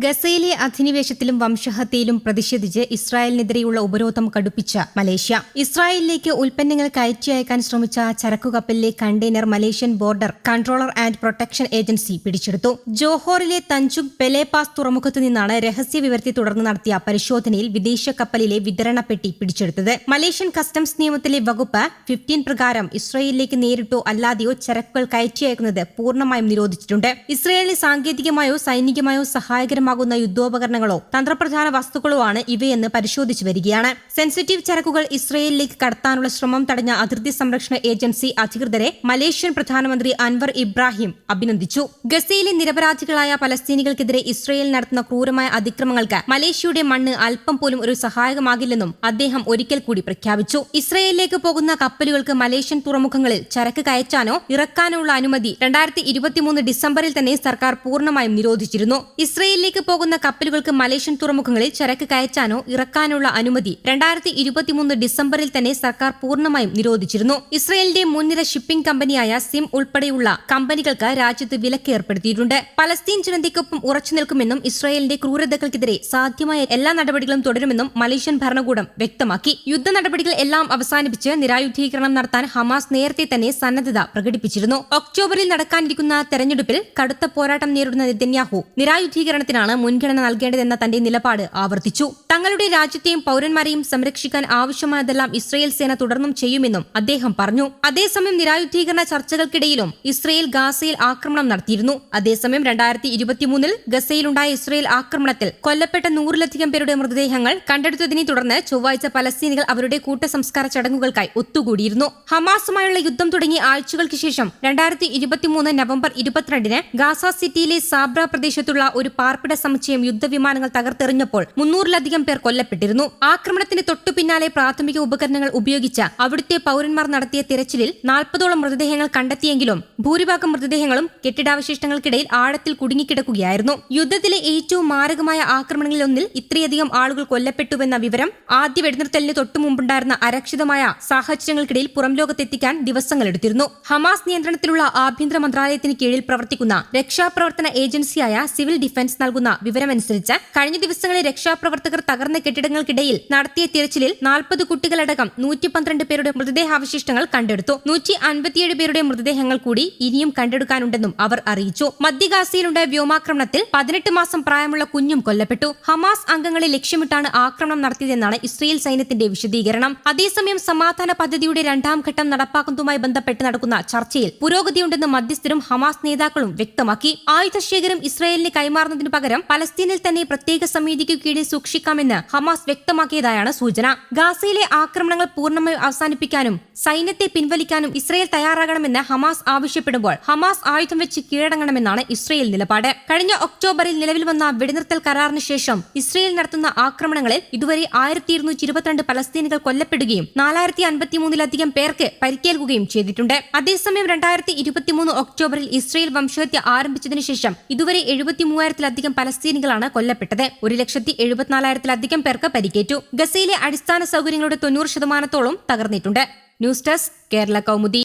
ഗസയിലെ അധിനിവേശത്തിലും വംശഹത്യയിലും പ്രതിഷേധിച്ച് ഇസ്രായേലിനെതിരെയുള്ള ഉപരോധം കടുപ്പിച്ച മലേഷ്യ. ഇസ്രായേലിലേക്ക് ഉൽപ്പന്നങ്ങൾ കയറ്റി അയക്കാൻ ശ്രമിച്ച ചരക്കുകപ്പലിലെ container Malaysian border controller and protection agency പിടിച്ചെടുത്തു. ജോഹോറിലെ തഞ്ചുക് പെലേപാസ് തുറമുഖത്തു നിന്നാണ് രഹസ്യ വിവരത്തെ തുടർന്ന് നടത്തിയ പരിശോധനയിൽ വിദേശ കപ്പലിലെ വിതരണ പെട്ടി പിടിച്ചെടുത്തത്. മലേഷ്യൻ കസ്റ്റംസ് നിയമത്തിലെ വകുപ്പ് 15 പ്രകാരം ഇസ്രായേലിലേക്ക് നേരിട്ടോ അല്ലാതെയോ ചരക്കുകൾ കയറ്റി അയക്കുന്നത് പൂർണ്ണമായും നിരോധിച്ചിട്ടുണ്ട്. ഇസ്രായേലിന് സാങ്കേതികമായോ സൈനികമായോ സഹായകരമാകുന്ന യുദ്ധോപകരണങ്ങളോ തന്ത്രപ്രധാന വസ്തുക്കളോ ആണ് ഇവയെന്ന് പരിശോധിച്ചു വരികയാണ്. സെൻസിറ്റീവ് ചരക്കുകൾ ഇസ്രായേലിലേക്ക് കടത്താനുള്ള ശ്രമം തടഞ്ഞ അതിർത്തി സംരക്ഷണ ഏജൻസി അധികൃതരെ മലേഷ്യൻ പ്രധാനമന്ത്രി അൻവർ ഇബ്രാഹിം അഭിനന്ദിച്ചു. ഗസയിലെ നിരപരാധികളായ പലസ്തീനികൾക്കെതിരെ ഇസ്രായേൽ നടത്തുന്ന ക്രൂരമായ അതിക്രമങ്ങൾക്ക് മലേഷ്യയുടെ മണ്ണ് അല്പം പോലും ഒരു സഹായകമാകില്ലെന്നും അദ്ദേഹം ഒരിക്കൽ കൂടി പ്രഖ്യാപിച്ചു. ഇസ്രായേലിലേക്ക് പോകുന്ന കപ്പലുകൾക്ക് മലേഷ്യൻ തുറമുഖങ്ങളിൽ ചരക്ക് കയറ്റാനോ ഇറക്കാനോ ഉള്ള അനുമതി 2023 ഡിസംബറിൽ തന്നെ സർക്കാർ പൂർണ്ണമായും നിരോധിച്ചിരുന്നു. ഇസ്രായേലിലേക്ക് പോകുന്ന കപ്പലുകൾക്ക് മലേഷ്യൻ തുറമുഖങ്ങളിൽ ചരക്ക് കയറ്റാനോ ഇറക്കാനുള്ള അനുമതി 2023 ഡിസംബറിൽ തന്നെ സർക്കാർ പൂർണ്ണമായും നിരോധിച്ചിരുന്നു. ഇസ്രായേലിന്റെ മുൻനിര ഷിപ്പിംഗ് കമ്പനിയായ സിം ഉൾപ്പെടെയുള്ള കമ്പനികൾക്ക് രാജ്യത്ത് വിലക്ക് ഏർപ്പെടുത്തിയിട്ടുണ്ട്. പലസ്തീൻ ജനതയ്ക്കൊപ്പം ഉറച്ചു നിൽക്കുമെന്നും ഇസ്രായേലിന്റെ ക്രൂരതകൾക്കെതിരെ സാധ്യമായ എല്ലാ നടപടികളും തുടരുമെന്നും മലേഷ്യൻ ഭരണകൂടം വ്യക്തമാക്കി. യുദ്ധ നടപടികൾ എല്ലാം അവസാനിപ്പിച്ച് നിരായുധീകരണം നടത്താൻ ഹമാസ് നേരത്തെ തന്നെ സന്നദ്ധത പ്രകടിപ്പിച്ചിരുന്നു. ഒക്ടോബറിൽ നടക്കാനിരിക്കുന്ന തെരഞ്ഞെടുപ്പിൽ കടുത്ത പോരാട്ടം നേരിടുന്ന നെതന്യാഹു നിരായുധീകരണത്തിനാണ് മുൻഗണന നൽകേണ്ടതെന്ന തന്റെ നിലപാട് ആവർത്തിച്ചു. തങ്ങളുടെ രാജ്യത്തെയും പൌരന്മാരെയും സംരക്ഷിക്കാൻ ആവശ്യമായതെല്ലാം ഇസ്രായേൽ സേന തുടർന്നും ചെയ്യുമെന്നും അദ്ദേഹം പറഞ്ഞു. അതേസമയം നിരായുധീകരണ ചർച്ചകൾക്കിടയിലും ഇസ്രായേൽ ഗാസയിൽ ആക്രമണം നടത്തിയിരുന്നു. അതേസമയം 2023 ഗസയിലുണ്ടായ ഇസ്രായേൽ ആക്രമണത്തിൽ കൊല്ലപ്പെട്ട 100-ലധികം പേരുടെ മൃതദേഹങ്ങൾ കണ്ടെടുത്തതിനെ തുടർന്ന് ചൊവ്വാഴ്ച പലസ്തീനികൾ അവരുടെ കൂട്ടസംസ്കാര ചടങ്ങുകൾക്കായി ഒത്തുകൂടിയിരുന്നു. ഹമാസുമായുള്ള യുദ്ധം തുടങ്ങിയ ആഴ്ചകൾക്ക് ശേഷം 2023 നവംബർ 22-ന് ഗാസ സിറ്റിയിലെ സാബ്ര പ്രദേശത്തുള്ള ഒരു പാർപ്പിട സമുച്ചയം യുദ്ധവിമാനങ്ങൾ തകർത്തെറിഞ്ഞപ്പോൾ 300-ലധികം പേർ കൊല്ലപ്പെട്ടിരുന്നു. ആക്രമണത്തിന് തൊട്ടു പിന്നാലെ പ്രാഥമിക ഉപകരണങ്ങൾ ഉപയോഗിച്ച് അവിടുത്തെ പൌരന്മാർ നടത്തിയ തിരച്ചിലിൽ 40ഓളം മൃതദേഹങ്ങൾ കണ്ടെത്തിയെങ്കിലും ഭൂരിഭാഗം മൃതദേഹങ്ങളും കെട്ടിടാവശിഷ്ടങ്ങൾക്കിടയിൽ ആഴത്തിൽ കുടുങ്ങിക്കിടക്കുകയായിരുന്നു. യുദ്ധത്തിലെ ഏറ്റവും മാരകമായ ആക്രമണങ്ങളിലൊന്നിൽ ഇത്രയധികം ആളുകൾ കൊല്ലപ്പെട്ടുവെന്ന വിവരം ആദ്യ വെടിനിർത്തലിന് തൊട്ടുമുമ്പുണ്ടായിരുന്ന അരക്ഷിതമായ സാഹചര്യങ്ങൾക്കിടയിൽ പുറം ലോകത്തെത്തിക്കാൻ ദിവസങ്ങളെടുത്തിരുന്നു. ഹമാസ് നിയന്ത്രണത്തിലുള്ള ആഭ്യന്തര മന്ത്രാലയത്തിന് കീഴിൽ പ്രവർത്തിക്കുന്ന രക്ഷാപ്രവർത്തന ഏജൻസിയായ സിവിൽ ഡിഫൻസ് നൽകുന്ന വിവരമനുസരിച്ച് കഴിഞ്ഞ ദിവസങ്ങളിൽ രക്ഷാപ്രവർത്തകർ തകർന്ന കെട്ടിടങ്ങൾക്കിടയിൽ നടത്തിയ തിരച്ചിലിൽ 40 കുട്ടികളടക്കം 112 പേരുടെ മൃതദേഹാവശിഷ്ടങ്ങൾ കണ്ടെടുത്തു. 157 പേരുടെ മൃതദേഹങ്ങൾ കൂടി ഇനിയും കണ്ടെടുക്കാനുണ്ടെന്നും അവർ അറിയിച്ചു. മധ്യ ഗാസയിലുണ്ടായ വ്യോമാക്രമണത്തിൽ 18 മാസം പ്രായമുള്ള കുഞ്ഞും കൊല്ലപ്പെട്ടു. ഹമാസ് അംഗങ്ങളെ ലക്ഷ്യമിട്ടാണ് ആക്രമണം നടത്തിയതെന്നാണ് ഇസ്രായേൽ സൈന്യത്തിന്റെ വിശദീകരണം. അതേസമയം സമാധാന പദ്ധതിയുടെ 2ാം ഘട്ടം നടപ്പാക്കുന്നതുമായി ബന്ധപ്പെട്ട് നടക്കുന്ന ചർച്ചയിൽ പുരോഗതിയുണ്ടെന്ന് മധ്യസ്ഥരും ഹമാസ് നേതാക്കളും വ്യക്തമാക്കി. ആയുധശേഖരം ഇസ്രായേലിന് കൈമാറുന്നതിനു പകരം പലസ്തീനിൽ തന്നെ പ്രത്യേക സമിതിക്ക് കീഴിൽ സൂക്ഷിക്കാമെന്ന് ഹമാസ് വ്യക്തമാക്കിയതായാണ് സൂചന. ഗാസയിലെ ആക്രമണങ്ങൾ പൂർണ്ണമായും അവസാനിപ്പിക്കാനും സൈന്യത്തെ പിൻവലിക്കാനും ഇസ്രായേൽ തയ്യാറാകണമെന്ന് ഹമാസ് ആവശ്യപ്പെടുമ്പോൾ ഹമാസ് ആയുധം വെച്ച് കീഴടങ്ങണമെന്നാണ് ഇസ്രായേൽ നിലപാട്. കഴിഞ്ഞ ഒക്ടോബറിൽ നിലവിൽ വന്ന വെടിനിർത്തൽ കരാറിന് ശേഷം ഇസ്രായേൽ നടത്തുന്ന ആക്രമണങ്ങളിൽ ഇതുവരെ 1222 പലസ്തീനികൾ കൊല്ലപ്പെടുകയും 4053-ലധികം പേർക്ക് പരിക്കേൽക്കുകയും ചെയ്തിട്ടുണ്ട്. അതേസമയം 2023 ഒക്ടോബറിൽ ഇസ്രായേൽ വംശഹത്യ ആരംഭിച്ചതിനു ശേഷം ഇതുവരെ 73,000-ലധികം പലസ്തീനികളാണ് കൊല്ലപ്പെട്ടത്. 1,74,000-ലധികം പേർക്ക് പരിക്കേറ്റു. ഗസയിലെ അടിസ്ഥാന സൗകര്യങ്ങളുടെ 90% തകർന്നിട്ടുണ്ട്. News desk Kerala Kaumudi.